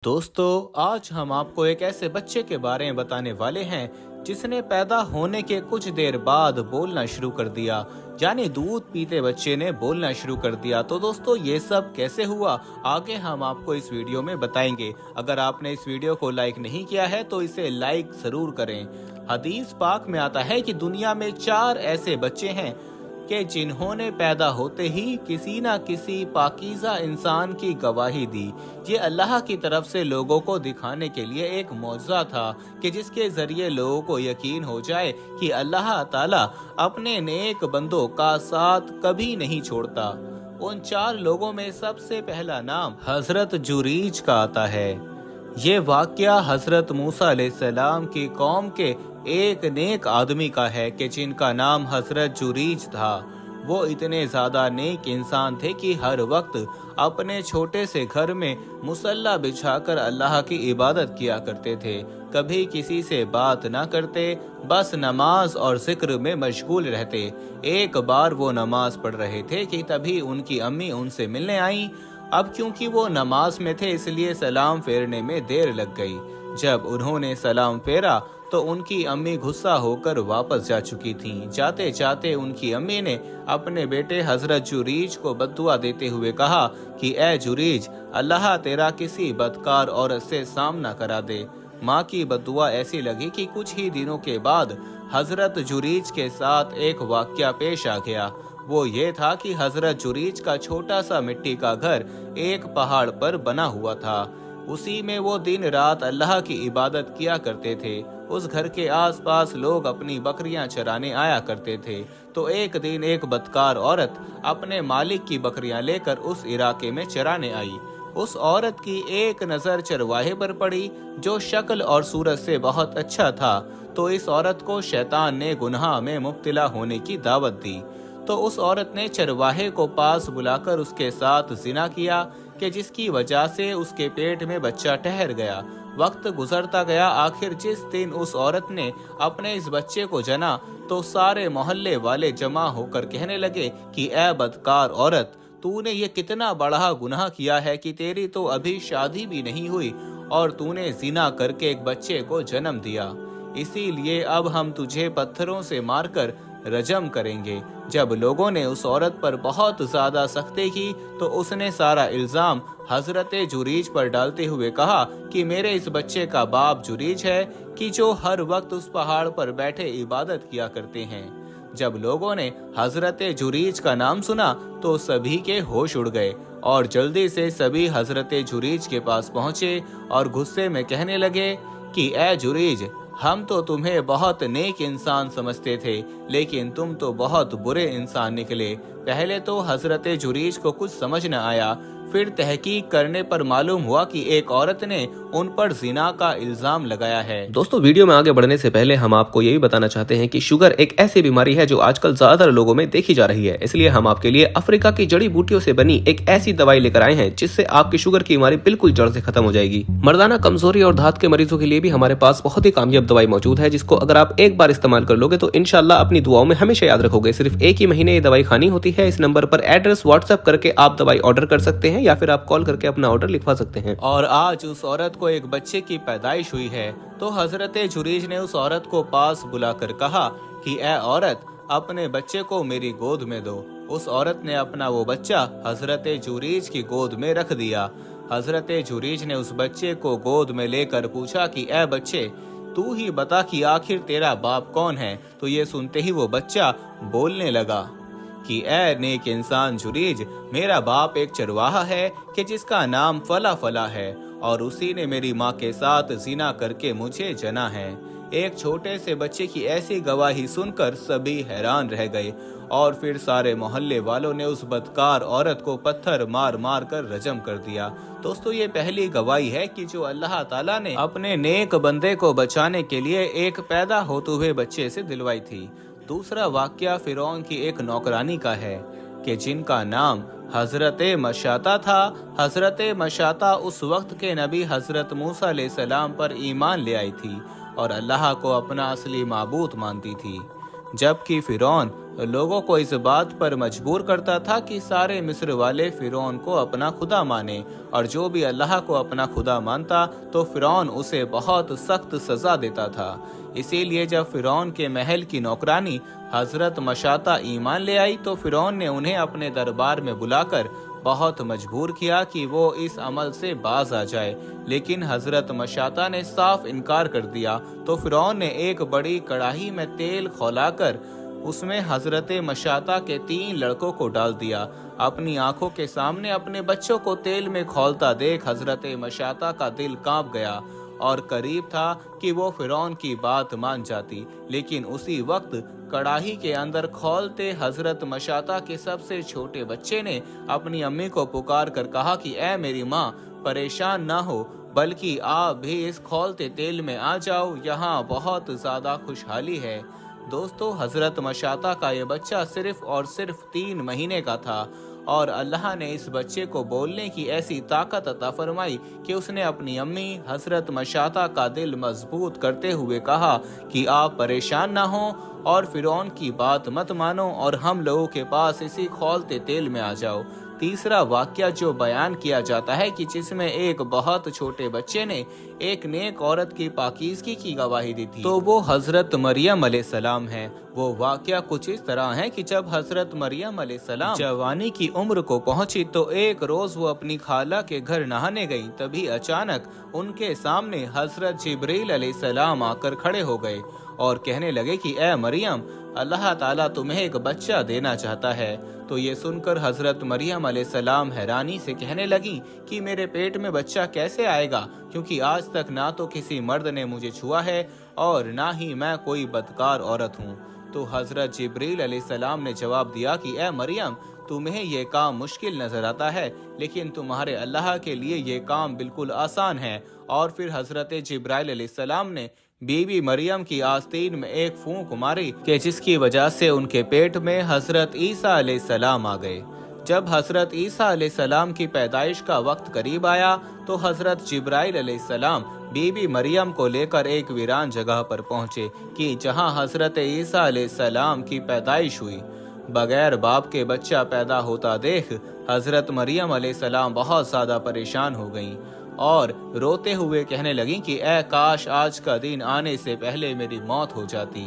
दोस्तों, आज हम आपको एक ऐसे बच्चे के बारे में बताने वाले हैं जिसने पैदा होने के कुछ देर बाद बोलना शुरू कर दिया। यानी दूध पीते बच्चे ने बोलना शुरू कर दिया। तो दोस्तों, ये सब कैसे हुआ, आगे हम आपको इस वीडियो में बताएंगे। अगर आपने इस वीडियो को लाइक नहीं किया है तो इसे लाइक जरूर करें। हदीस पाक में आता है कि दुनिया में 4 ऐसे बच्चे हैं कि जिन्होंने पैदा होते ही किसी न किसी पाकीज़ा इंसान की गवाही दी। ये अल्लाह की तरफ से लोगों को दिखाने के लिए एक मौजज़ा था कि जिसके जरिए लोगों को यकीन हो जाए कि अल्लाह ताला अपने नेक बंदों का साथ कभी नहीं छोड़ता। उन 4 लोगों में सबसे पहला नाम हजरत जुरीज का आता है। ये वाकया हजरत मूसा अलैहिस्सलाम की कौम के एक नेक आदमी का है कि जिनका नाम हजरत जुरीज था। वो इतने ज्यादा नेक इंसान थे कि हर वक्त अपने छोटे से घर में मुसल्ला बिछाकर अल्लाह की इबादत किया करते थे। कभी किसी से बात ना करते, बस नमाज और जिक्र में मशगूल रहते। एक बार वो नमाज पढ़ रहे थे कि तभी उनकी अम्मी उनसे मिलने आई। अब क्योंकि वो नमाज में थे इसलिए सलाम फेरने में देर लग गई। जब उन्होंने सलाम फेरा तो उनकी अम्मी गुस्सा होकर वापस जा चुकी थीं। जाते जाते उनकी अम्मी ने अपने बेटे हजरत जुरीज को बद्दुआ देते हुए कहा कि ए जुरीज, अल्लाह तेरा किसी बदकार औरत से सामना करा दे। माँ की बद्दुआ ऐसी लगी कि कुछ ही दिनों के बाद हजरत जुरीज के साथ एक वाकया पेश आ गया। वो ये था कि हजरत जुरीज का छोटा सा मिट्टी का घर एक पहाड़ पर बना हुआ था। उसी में वो दिन रात अल्लाह की इबादत किया करते थे। उस घर के आसपास लोग अपनी बकरियां चराने आया करते थे। तो एक दिन एक बदकार औरत अपने मालिक की बकरियां लेकर उस इलाके में चराने आई। उस औरत की एक नज़र चरवाहे पर पड़ी जो शक्ल और सूरत से बहुत अच्छा था। तो इस औरत को शैतान ने गुनाह में मुब्तला होने की दावत दी। तो उस औरत ने चरवाहे को पास बुलाकर उसके साथ जिना किया कि जिसकी वजह से उसके पेट में बच्चा ठहर गया। वक्त गुजरता गया। आखिर जिस दिन उस औरत ने अपने इस बच्चे को जना तो सारे मोहल्ले वाले जमा होकर कहने लगे कि ए बदकार औरत, तूने ये कितना बड़ा गुनाह किया है कि तेरी तो अभी शादी भी नहीं हुई और तूने जिना करके एक बच्चे को जन्म दिया। इसीलिए अब हम तुझे पत्थरों से मारकर रजम करेंगे। जब लोगों ने उस औरत पर बहुत ज्यादा सख्ती की तो उसने सारा इल्जाम हजरत जुरीज पर डालते हुए कहा कि मेरे इस बच्चे का बाप जुरीज है कि जो हर वक्त उस पहाड़ पर बैठे इबादत किया करते हैं। जब लोगों ने हजरत जुरीज का नाम सुना तो सभी के होश उड़ गए और जल्दी से सभी हजरत जुरीज के पास पहुंचे और गुस्से में कहने लगे कि ए जुरीज, हम तो तुम्हें बहुत नेक इंसान समझते थे लेकिन तुम तो बहुत बुरे इंसान निकले। पहले तो हजरत जुरीज को कुछ समझ न आया, फिर तहकीक करने पर मालूम हुआ कि एक औरत ने उन पर जिना का इल्जाम लगाया है। दोस्तों, वीडियो में आगे बढ़ने से पहले हम आपको यही बताना चाहते हैं कि शुगर एक ऐसी बीमारी है जो आजकल ज्यादातर लोगों में देखी जा रही है। इसलिए हम आपके लिए अफ्रीका की जड़ी बूटियों से बनी एक ऐसी दवाई लेकर आए हैं जिससे आपकी शुगर की बीमारी बिल्कुल जड़ से खत्म हो जाएगी। मर्दाना कमजोरी और धात के मरीजों के लिए भी हमारे पास बहुत ही कामयाब दवाई मौजूद है, जिसको अगर आप एक बार इस्तेमाल कर लोगे तो इंशाल्लाह अपनी दुआओं में हमेशा याद रखोगे। सिर्फ एक ही महीने ये दवाई खानी होती है। इस नंबर पर एड्रेस व्हाट्सएप करके आप दवाई ऑर्डर कर सकते हैं या फिर आप कॉल करके अपना ऑर्डर लिखवा सकते हैं। और आज उस औरत को एक बच्चे की पैदाइश हुई है। तो हजरत जुरीज ने उस औरत को पास बुलाकर कहा कि ए औरत, अपने बच्चे को मेरी गोद में दो। उस औरत ने अपना वो बच्चा हजरत जुरीज की गोद में रख दिया। हजरत जुरीज ने उस बच्चे को गोद में लेकर पूछा कि ए बच्चे, तू ही बता कि आखिर तेरा बाप कौन है। तो ये सुनते ही वो बच्चा बोलने लगा कि ए नेक इंसान जुरीज, मेरा बाप एक चरवाहा है कि जिसका नाम फला फला है और उसी ने मेरी माँ के साथ जिना करके मुझे जना है। एक छोटे से बच्चे की ऐसी गवाही सुनकर सभी हैरान रह गए और फिर सारे मोहल्ले वालों ने उस बदकार औरत को पत्थर मार मार कर रजम कर दिया। दोस्तों, ये पहली गवाही है कि जो अल्लाह ताला ने अपने नेक बंदे को बचाने के लिए एक पैदा होते हुए बच्चे से दिलवाई थी। दूसरा वाकया फिरौन की एक नौकरानी का है कि जिनका नाम हजरत मशाता था। हजरत मशाता उस वक्त के नबी हजरत मूसा अलैहिस्सलाम पर ईमान ले आई थी और अल्लाह को अपना असली माबूद मानती थी। जबकि फिरौन लोगों को इस बात पर मजबूर करता था कि सारे मिस्र वाले फिरौन को अपना खुदा माने, और जो भी अल्लाह को अपना खुदा मानता तो फिरौन उसे बहुत सख्त सजा देता था। इसीलिए जब फिरौन के महल की नौकरानी हजरत मशाता ईमान ले आई तो फिरौन ने उन्हें अपने दरबार में बुलाकर बहुत मजबूर किया कि वो इस अमल से बाज आ जाए, लेकिन हजरत मशाता ने साफ इनकार कर दिया। तो फिरौन ने एक बड़ी कढ़ाई में तेल खौलाकर उसमें हजरत मशाता के 3 लड़कों को डाल दिया। अपनी आंखों के सामने अपने बच्चों को तेल में खौलता देख हजरत मशाता का दिल कांप गया और करीब था कि वो फिरौन की बात मान जाती, लेकिन उसी वक्त कड़ाही के अंदर खौलते हजरत मशाता के सबसे छोटे बच्चे ने अपनी अम्मी को पुकार कर कहा कि ऐ मेरी माँ, परेशान ना हो, बल्कि आप भी इस खौलते तेल में आ जाओ, यहाँ बहुत ज्यादा खुशहाली है। दोस्तों, हजरत मशाता का ये बच्चा सिर्फ और सिर्फ 3 महीने का था और अल्लाह ने इस बच्चे को बोलने की ऐसी ताकत अता फरमाई कि उसने अपनी अम्मी हजरत मशाता का दिल मजबूत करते हुए कहा कि आप परेशान ना हो और फिरौन की बात मत मानो और हम लोगों के पास इसी खौलते तेल में आ जाओ। तीसरा वाक्या जो बयान किया जाता है कि जिसमें एक बहुत छोटे बच्चे ने एक नेक औरत की पाकीज़गी की गवाही दी थी, तो वो हजरत मरियम अलैहिस्सलाम है। वो वाक्या कुछ इस तरह है कि जब हजरत मरियम अलैहिस्सलाम जवानी की उम्र को पहुंची तो एक रोज वो अपनी खाला के घर नहाने गई। तभी अचानक उनके सामने हजरत जिब्रील अलैहिस्सलाम आकर खड़े हो गए और कहने लगे कि ए मरियम, अल्लाह ताला तुम्हें एक बच्चा देना चाहता है। तो ये सुनकर हजरत मरियम अलैहिस्सलाम हैरानी से कहने लगी कि मेरे पेट में बच्चा कैसे आएगा, क्योंकि आज तक ना तो किसी मर्द ने मुझे छुआ है और ना ही मैं कोई बदकार औरत हूँ। तो हजरत जिब्रील अलैहिस्सलाम ने जवाब दिया कि ए मरियम, तुम्हें ये काम मुश्किल नजर आता है, लेकिन तुम्हारे अल्लाह के लिए ये काम बिल्कुल आसान है। और फिर हजरत जिब्राइल अलैहिस्सलाम ने बीबी मरियम की आस्तीन में एक फूंक मारी कि जिसकी वजह से उनके पेट में हजरत ईसा अलैहिस्सलाम आ गए। जब हजरत ईसा अलैहिस्सलाम की पैदाइश का वक्त करीब आया तो हजरत जिब्राइल अलैहिस्सलाम बीबी मरियम को लेकर एक वीरान जगह पर पहुंचे कि जहां हजरत ईसा अलैहिस्सलाम की पैदाइश हुई। बगैर बाप के बच्चा पैदा होता देख हजरत मरियम अलैहिस्सलाम बहुत ज्यादा परेशान हो गईं और रोते हुए कहने लगी कि ए काश आज का दिन आने से पहले मेरी मौत हो जाती।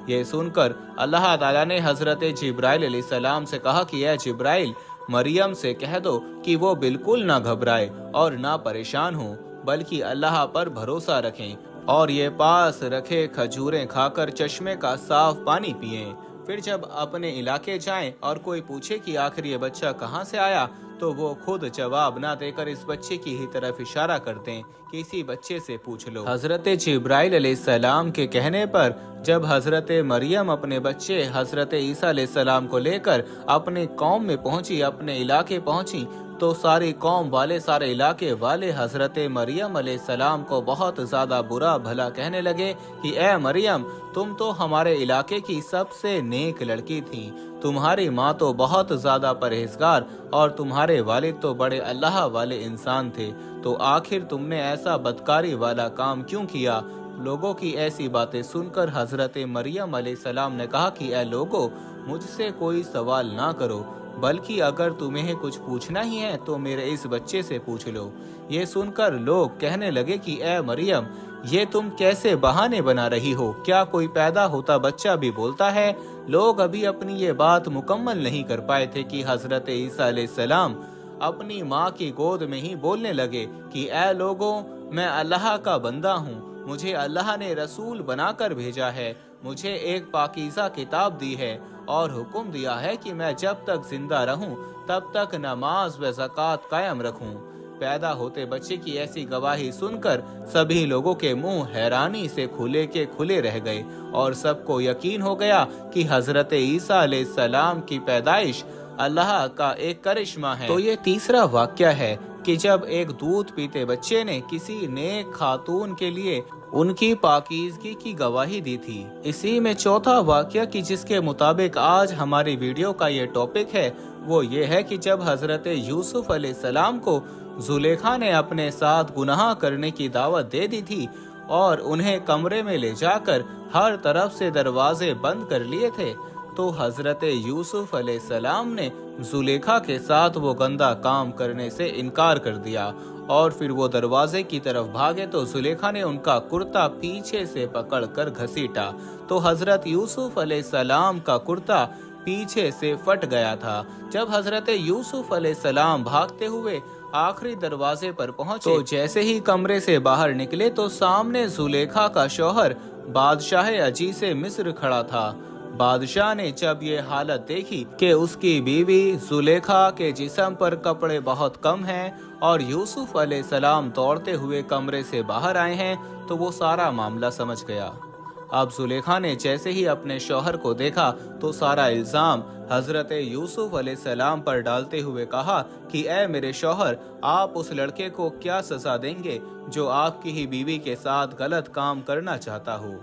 ये सुनकर अल्लाह ताला ने हजरत जिब्राइल अलैहिस्सलाम से कहा कि ए जिब्राइल, मरियम से कह दो कि वो बिल्कुल ना घबराए और ना परेशान हो, बल्कि अल्लाह पर भरोसा रखें और ये पास रखे खजूरें खाकर चश्मे का साफ पानी पिएं। फिर जब अपने इलाके जाएं और कोई पूछे कि आखिर ये बच्चा कहाँ से आया, तो वो खुद जवाब ना देकर इस बच्चे की ही तरफ इशारा कर दें कि इसी बच्चे से पूछ लो। हजरत जिब्राइल अलैहिस्सलाम के कहने पर जब हजरत मरियम अपने बच्चे हजरत ईसा अलैहिस्सलाम को लेकर अपने कौम में पहुंची, अपने इलाके पहुंची, तो सारी कौम वाले, सारे इलाके वाले हजरत मरियम अलैहिस्सलाम को बहुत ज्यादा बुरा भला कहने लगे कि ए मरियम, तुम तो हमारे इलाके की सबसे नेक लड़की थी, तुम्हारी माँ तो बहुत ज्यादा परहेजगार और तुम्हारे वालिद तो बड़े अल्लाह वाले इंसान थे, तो आखिर तुमने ऐसा बदकारी वाला काम क्यों किया। लोगों की ऐसी बातें सुनकर हजरत मरियम अलैहिस्सलाम ने कहा कि ए लोगों, मुझसे कोई सवाल ना करो, बल्कि अगर तुम्हें कुछ पूछना ही है तो मेरे इस बच्चे से पूछ लो। ये सुनकर लोग कहने लगे कि ए मरियम, ये तुम कैसे बहाने बना रही हो, क्या कोई पैदा होता बच्चा भी बोलता है। लोग अभी अपनी ये बात मुकम्मल नहीं कर पाए थे कि हजरत ईसा अलैहिस्सलाम अपनी माँ की गोद में ही बोलने लगे कि ए लोगों, मैं अल्लाह का बंदा हूँ, मुझे अल्लाह ने रसूल बनाकर भेजा है, मुझे एक पाकीज़ा किताब दी है और हुक्म दिया है कि मैं जब तक जिंदा रहूं तब तक नमाज व ज़कात कायम रखूं। पैदा होते बच्चे की ऐसी गवाही सुनकर सभी लोगों के मुंह हैरानी से खुले के खुले रह गए और सबको यकीन हो गया कि हजरत ईसा अलैहिस्सलाम की पैदाइश अल्लाह का एक करिश्मा है। तो ये तीसरा वाक्या है कि जब एक दूध पीते बच्चे ने किसी नेक खातून के लिए उनकी पाकीज़गी की गवाही दी थी। इसी में चौथा वाक्या कि जिसके मुताबिक आज हमारी वीडियो का ये टॉपिक है, वो ये है कि जब हजरत यूसुफ अलैहिस्सलाम को जुलेखा ने अपने साथ गुनाह करने की दावत दे दी थी और उन्हें कमरे में ले जाकर हर तरफ से दरवाजे बंद कर लिए थे, तो हजरत यूसुफ अलैहिस्सलाम ने जुलेखा के साथ वो गंदा काम करने से इनकार कर दिया और फिर वो दरवाजे की तरफ भागे तो जुलेखा ने उनका कुर्ता पीछे से पकड़कर घसीटा तो हजरत यूसुफ अलैहिस्सलाम का कुर्ता पीछे से फट गया था। जब हजरत यूसुफ अलैहिस्सलाम भागते हुए आखिरी दरवाजे पर पहुंचे तो जैसे ही कमरे से बाहर निकले तो सामने जुलेखा का शौहर बादशाह अजी से मिस्र खड़ा था। बादशाह ने जब ये हालत देखी कि उसकी बीवी जुलेखा के जिस्म पर कपड़े बहुत कम हैं और यूसुफ अलैहिस्सलाम दौड़ते हुए कमरे से बाहर आए हैं तो वो सारा मामला समझ गया। अब जुलेखा ने जैसे ही अपने शौहर को देखा तो सारा इल्जाम हजरत यूसुफ अलैहिस्सलाम पर डालते हुए कहा कि ऐ मेरे शौहर, आप उस लड़के को क्या सजा देंगे जो आपकी ही बीवी के साथ गलत काम करना चाहता हो।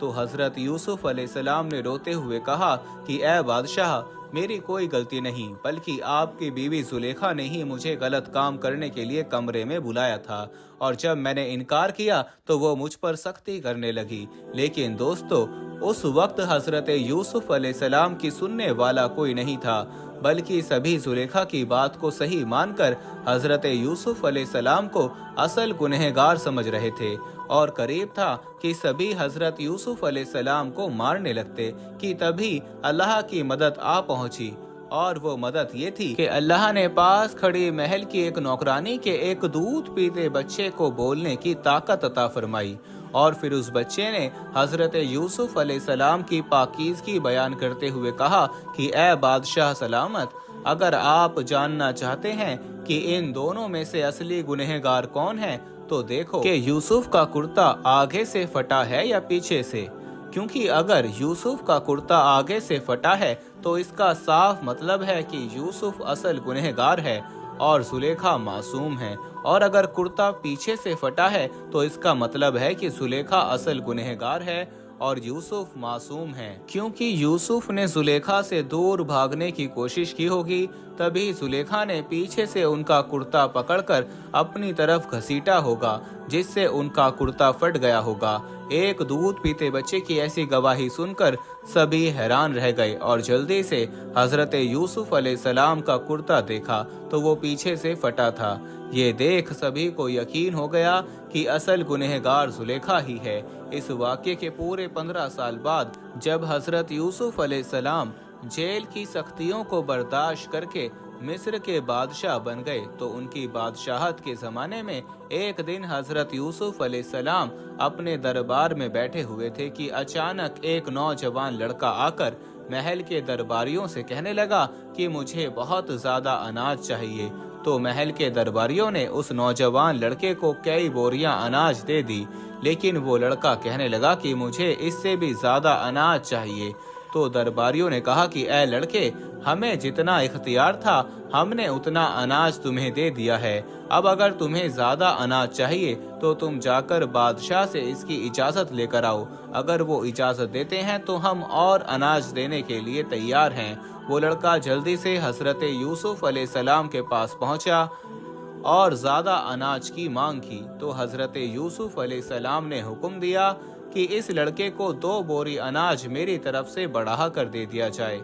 तो हजरत यूसुफ अलैहिस्सलाम ने रोते हुए कहा कि ऐ बादशाह, मेरी कोई गलती नहीं, बल्कि आपकी बीवी जुलेखा ने ही मुझे गलत काम करने के लिए कमरे में बुलाया था और जब मैंने इनकार किया तो वो मुझ पर सख्ती करने लगी। लेकिन दोस्तों, उस वक्त हजरत यूसुफ अलैहिस्सलाम की सुनने वाला कोई नहीं था, बल्कि सभी जुलेखा की बात को सही मानकर हजरत यूसुफ अलैहिस्सलाम को असल गुनहगार समझ रहे थे और करीब था कि सभी हजरत यूसुफ अलैहिस्सलाम को मारने लगते कि तभी अल्लाह की मदद आ पहुंची। और वो मदद ये थी कि अल्लाह ने पास खड़ी महल की एक नौकरानी के एक दूध पीते बच्चे को बोलने की ताकत अता फरमाई और फिर उस बच्चे ने हजरत यूसुफ अलैहिस्सलाम की पाकीज़गी बयान करते हुए कहा कि ऐ बादशाह सलामत, अगर आप जानना चाहते हैं कि इन दोनों में से असली गुनहगार कौन है तो देखो कि यूसुफ का कुर्ता आगे से फटा है या पीछे से, क्योंकि अगर यूसुफ का कुर्ता आगे से फटा है तो इसका साफ मतलब है कि यूसुफ असल गुनहगार है और जुलेखा मासूम है, और अगर कुर्ता पीछे से फटा है तो इसका मतलब है कि जुलेखा असल गुनहगार है और यूसुफ मासूम है। क्योंकि यूसुफ ने जुलेखा से दूर भागने की कोशिश की होगी, तभी जुलेखा ने पीछे से उनका कुर्ता पकड़कर अपनी तरफ घसीटा होगा, जिससे उनका कुर्ता फट गया होगा। एक दूध पीते बच्चे की ऐसी गवाही सुनकर सभी हैरान रह गए और जल्दी से हजरत यूसुफ अलैहिस्सलाम का कुर्ता देखा तो वो पीछे से फटा था। ये देख सभी को यकीन हो गया कि असल गुनहगार जुलेखा ही है। इस वाक़ये के पूरे 15 साल बाद जब हजरत यूसुफ अलैहिस्सलाम जेल की सख्तियों को बर्दाश्त करके मिस्र के बादशाह बन गए तो उनकी बादशाहत के ज़माने में एक दिन हजरत यूसुफ अलैहिस्सलाम अपने दरबार में बैठे हुए थे कि अचानक एक नौजवान लड़का आकर महल के दरबारियों से कहने लगा कि मुझे बहुत ज़्यादा अनाज चाहिए। तो महल के दरबारियों ने उस नौजवान लड़के को कई बोरियां अनाज दे दी, लेकिन वो लड़का कहने लगा कि मुझे इससे भी ज़्यादा अनाज चाहिए। तो दरबारियों ने कहा कि ऐ लड़के, हमें जितना इख्तियार था हमने उतना अनाज तुम्हें दे दिया है, अब अगर तुम्हें ज़्यादा अनाज चाहिए तो तुम जाकर बादशाह से इसकी इजाज़त लेकर आओ। अगर वो इजाज़त देते हैं तो हम और अनाज देने के लिए तैयार हैं। वो लड़का जल्दी से हजरत यूसुफ अलैहिस्सलाम के पास पहुंचा और ज़्यादा अनाज की मांग की। तो हजरत यूसुफ अलैहिस्सलाम ने हुक्म दिया कि इस लड़के को 2 बोरी अनाज मेरी तरफ से बढ़ा कर दे दिया जाए।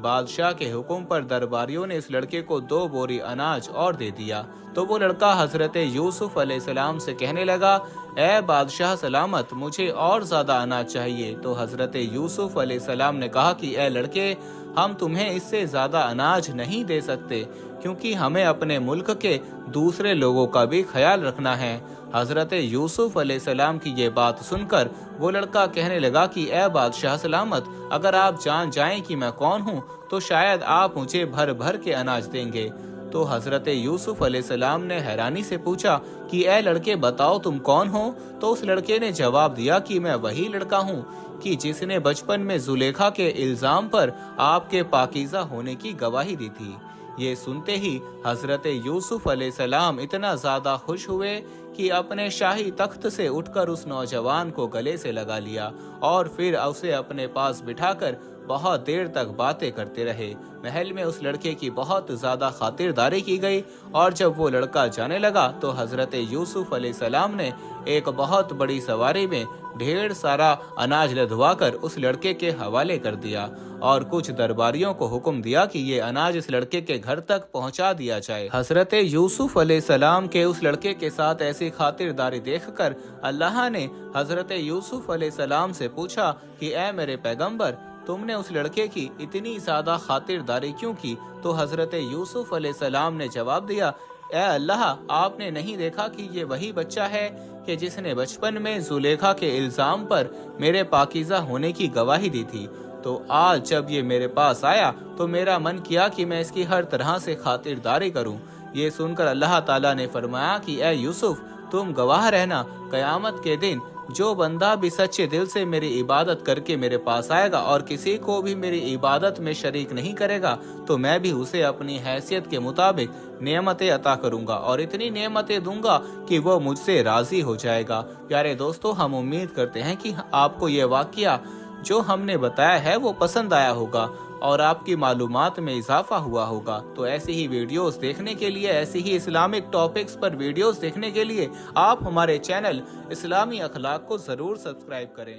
बादशाह के हुक्म पर दरबारियों ने इस लड़के को 2 बोरी अनाज और दे दिया। तो वो लड़का हजरत यूसुफ अलैहिस्सलाम से कहने लगा, ऐ बादशाह सलामत, मुझे और ज़्यादा अनाज चाहिए। तो हजरत यूसुफ अलैहिस्सलाम ने कहा कि ऐ लड़के, हम तुम्हें इससे ज़्यादा अनाज नहीं दे सकते, क्योंकि हमें अपने मुल्क के दूसरे लोगों का भी ख्याल रखना है। हजरत यूसुफ अलैहिस्सलाम की ये बात सुनकर वो लड़का कहने लगा कि ऐ बादशाह सलामत, अगर आप जान जाएं कि मैं कौन हूँ तो शायद आप मुझे भर भर के अनाज देंगे। तो हजरत यूसुफ अलैहिस्सलाम ने हैरानी से पूछा कि ऐ लड़के, बताओ तुम कौन हो। तो उस लड़के ने जवाब दिया कि मैं वही लड़का हूँ कि जिसने बचपन में जुलेखा के इल्जाम पर आपके पाकीज़ा होने की गवाही दी थी। ये सुनते ही हजरत यूसुफ अलैहिस्सलाम इतना ज्यादा खुश हुए कि अपने शाही तख्त से उठकर उस नौजवान को गले से लगा लिया और फिर उसे अपने पास बिठाकर بہت دیر تک باتیں کرتے رہے۔ محل میں اس لڑکے کی بہت زیادہ خاطرداری کی گئی، اور جب وہ لڑکا جانے لگا تو حضرت یوسف علیہ السلام نے ایک بہت بڑی سواری میں ڈھیر سارا اناج لدوا کر اس لڑکے کے حوالے کر دیا، اور کچھ درباریوں کو حکم دیا کہ یہ اناج اس لڑکے کے گھر تک پہنچا دیا جائے۔ حضرت یوسف علیہ السلام کے اس لڑکے کے ساتھ ایسی خاطرداری دیکھ کر اللہ نے حضرت یوسف علیہ السلام سے پوچھا کہ اے میرے پیغمبر، تم نے اس لڑکے کی اتنی زیادہ خاطرداری کیوں کی؟ تو حضرت یوسف علیہ السلام نے جواب دیا، اے اللہ، آپ نے نہیں دیکھا کہ یہ وہی بچہ ہے کہ جس نے بچپن میں زلیخا کے الزام پر میرے پاکیزہ ہونے کی گواہی دی تھی؟ تو آج جب یہ میرے پاس آیا تو میرا من کیا کہ میں اس کی ہر طرح سے خاطرداری کروں۔ یہ سن کر اللہ تعالیٰ نے فرمایا کہ اے یوسف، تم گواہ رہنا، قیامت کے دن جو بندہ بھی سچے دل سے میری عبادت کر کے میرے پاس آئے گا اور کسی کو بھی میری عبادت میں شریک نہیں کرے گا، تو میں بھی اسے اپنی حیثیت کے مطابق نعمتیں عطا کروں گا، اور اتنی نعمتیں دوں گا کہ وہ مجھ سے راضی ہو جائے گا۔ پیارے دوستو، ہم امید کرتے ہیں کہ آپ کو یہ واقعہ جو ہم نے بتایا ہے وہ پسند آیا ہوگا اور آپ کی معلومات میں اضافہ ہوا ہوگا۔ تو ایسی ہی ویڈیوز دیکھنے کے لیے، ایسی ہی اسلامک ٹاپکس پر ویڈیوز دیکھنے کے لیے آپ ہمارے چینل اسلامی اخلاق کو ضرور سبسکرائب کریں۔